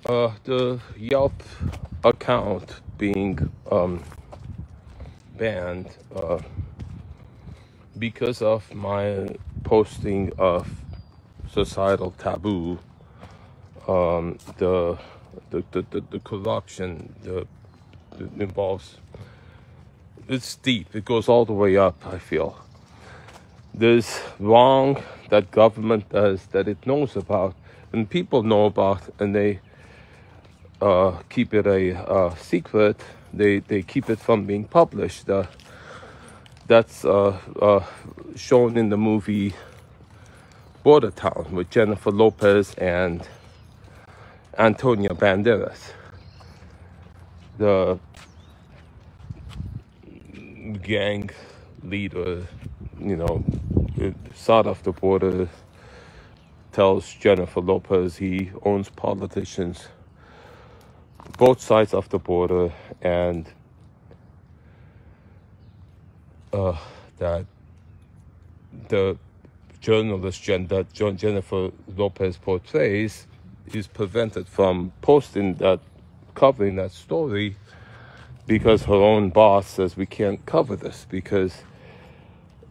The Yelp account being banned because of my posting of societal taboo, the corruption that involves, it's deep. It goes all the way up, I feel. There's wrong that government does that it knows about, and people know about, and they keep it a secret. They keep it from being published. That's shown in the movie Border Town with Jennifer Lopez and Antonio Banderas. The gang leader, south of the border, tells Jennifer Lopez he owns politicians both sides of the border, and that the journalist that Jennifer Lopez portrays is prevented from covering that story because her own boss says we can't cover this because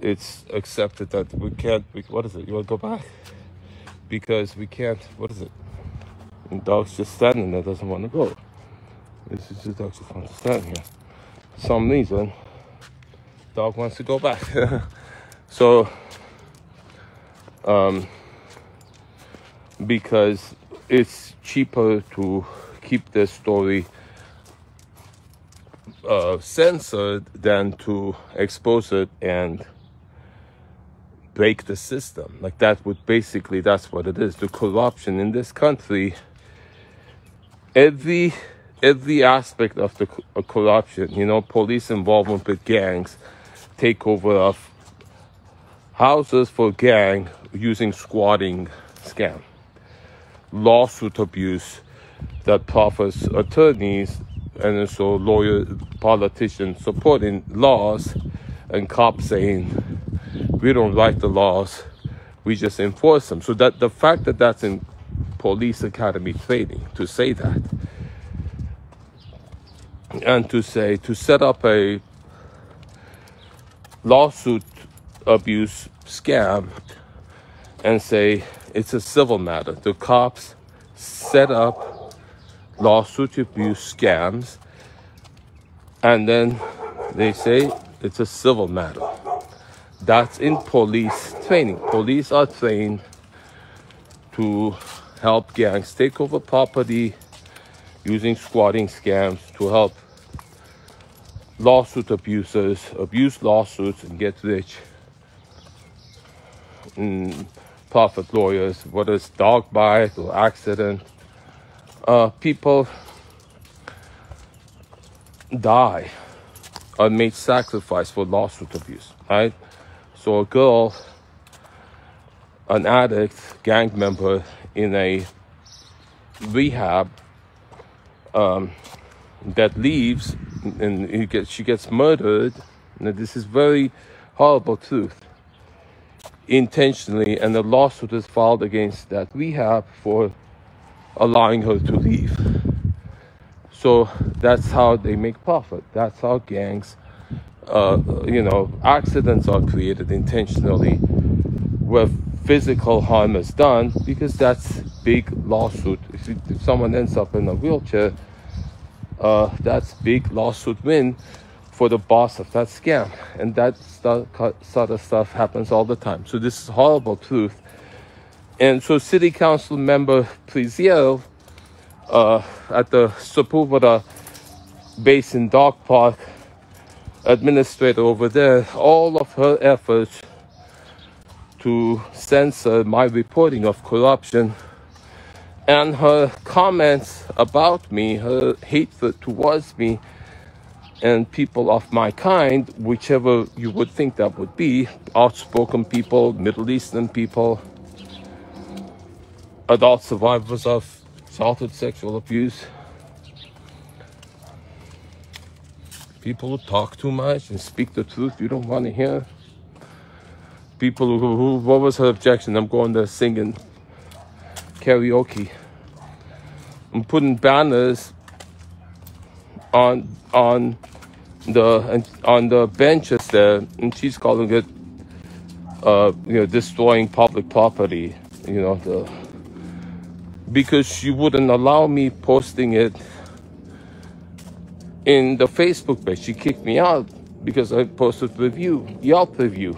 it's accepted that we can't. What is it? You want to go back? Because we can't. What is it? And dog's just standing there, doesn't want to go. This is just dog just wants to stand here. For some reason, dog wants to go back. So, because it's cheaper to keep this story censored than to expose it and break the system. Like that's what it is. The corruption in this country, every aspect of the corruption, police involvement with gangs, takeover of houses for gang using squatting scam, lawsuit abuse that profits attorneys and also politicians supporting laws, and cops saying we don't write the laws, we just enforce them. So that the fact that that's in police academy training, to say that, and to set up a lawsuit abuse scam and say it's a civil matter. The cops set up lawsuit abuse scams and then they say it's a civil matter. That's in police training. Police are trained to help gangs take over property using squatting scams, to help lawsuit abusers abuse lawsuits and get rich. Profit lawyers, whether it's dog bite or accident, people die or made sacrifice for lawsuit abuse, right? So a girl, an addict, gang member in a rehab that leaves and she gets murdered. Now, this is very horrible truth. Intentionally, and a lawsuit is filed against that rehab for allowing her to leave. So that's how they make profit. That's how gangs, accidents are created intentionally where physical harm is done, because that's big lawsuit. If someone ends up in a wheelchair, that's big lawsuit win for the boss of that scam. And that sort of stuff happens all the time. So this is horrible truth. And so City Council member Priezel, at the Sepulveda Basin Dog Park, administrator over there, all of her efforts to censor my reporting of corruption and her comments about me, her hatred towards me and people of my kind, whichever you would think that would be, outspoken people, Middle Eastern people, adult survivors of childhood sexual abuse, people who talk too much and speak the truth you don't want to hear, people who what was her objection? I'm going there singing karaoke. and putting banners on the benches there, and she's calling it, destroying public property. Because she wouldn't allow me posting it in the Facebook page. She kicked me out because I posted Yelp review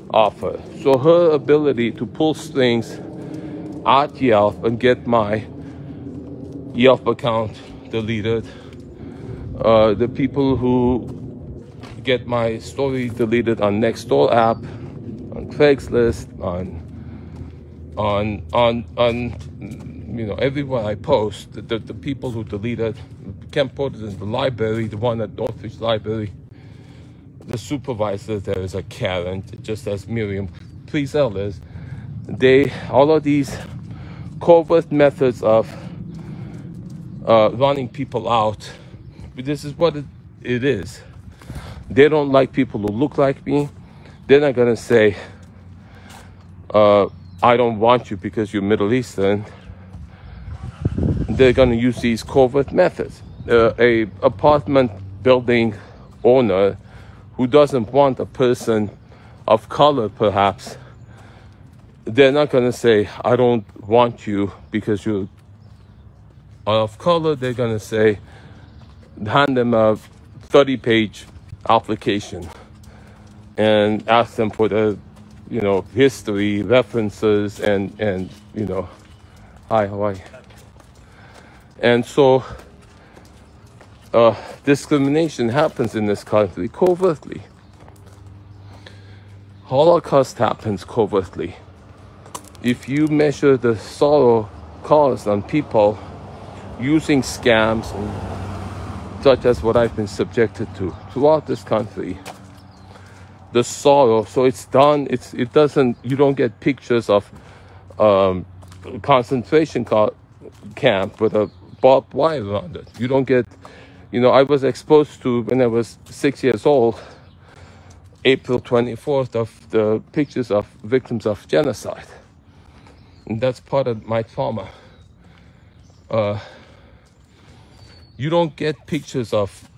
of her. So her ability to pull strings at Yelp and get my Yelp account deleted, the people who get my story deleted on Nextdoor app, on Craigslist, on everywhere I post, the people who deleted, can't put it in the library, the one at Northridge Library. The supervisor there is a Karen, just as Miriam Priezel is. All of these covert methods of running people out, this is what it is. They don't like people who look like me. They're not going to say, I don't want you because you're Middle Eastern. They're going to use these covert methods. A apartment building owner who doesn't want a person of color, perhaps, they're not going to say, I don't want you because you're of color. They're going to say, hand them a 30-page application and ask them for the, history, references, and hi, how are you? And so discrimination happens in this country covertly. Holocaust happens covertly. If you measure the sorrow caused on people using scams such as what I've been subjected to throughout this country, the sorrow, so it's done, you don't get pictures of concentration camp with a barbed wire around it. You don't get, I was exposed to, when I was 6 years old, April 24th, of the pictures of victims of genocide. And that's part of my trauma. You don't get pictures of,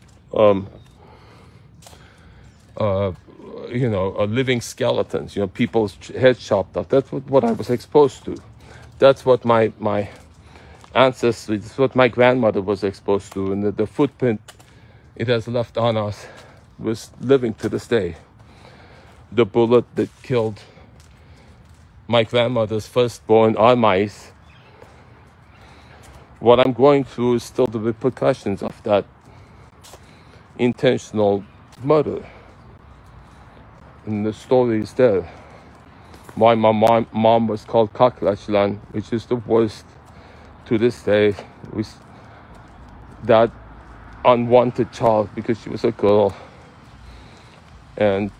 living skeletons, people's heads chopped off. That's what I was exposed to. That's what my ancestry, that's what my grandmother was exposed to. And the footprint it has left on us was living to this day. The bullet that killed my grandmother's firstborn Armais, what I'm going through is still the repercussions of that intentional murder. And the story is there. Why my mom was called Kaklashlan, which is the worst to this day, with that unwanted child because she was a girl. And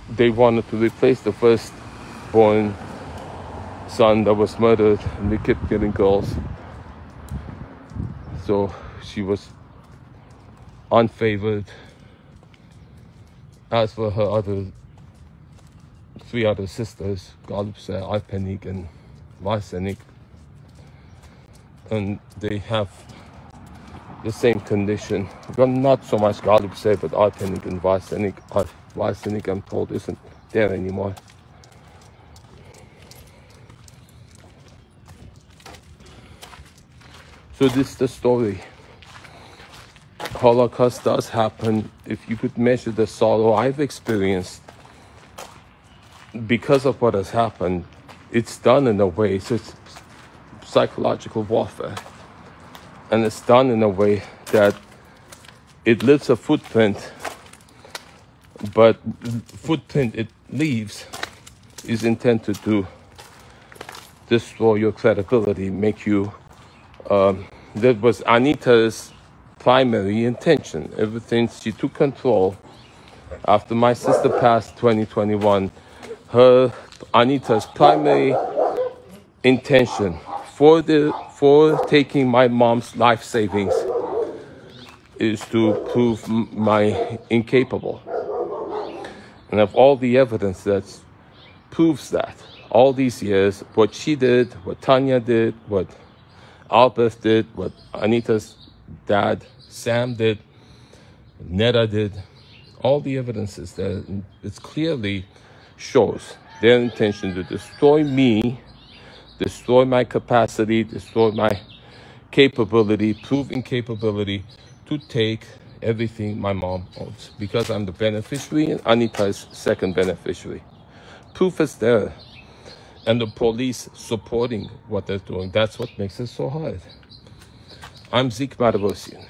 they wanted to replace the firstborn son that was murdered, and they kept getting girls. So she was unfavored, as for her three other sisters, Galipse, Alpenik, and Varsenik. And they have the same condition. Well, not so much Galipse, but Alpenik and Varsenik. Varsenik, I'm told, isn't there anymore. So this is the story. Holocaust does happen. If you could measure the sorrow I've experienced because of what has happened, it's done in a way, so it's psychological warfare. And it's done in a way that it leaves a footprint, but the footprint it leaves is intended to destroy your credibility, make you... that was Anita's primary intention. Ever since she took control after my sister passed 2021, Anita's primary intention for taking my mom's life savings is to prove my incapable. And of all the evidence that proves that, all these years, what she did, what Tanya did, what Albert did, what Anita's dad, Sam did, Netta did. All the evidences that it clearly shows their intention to destroy me, destroy my capacity, destroy my capability, prove incapability to take everything my mom owns, because I'm the beneficiary and Anita is second beneficiary. Proof is there. And the police supporting what they're doing. That's what makes it so hard. I'm Zeke Matevosian.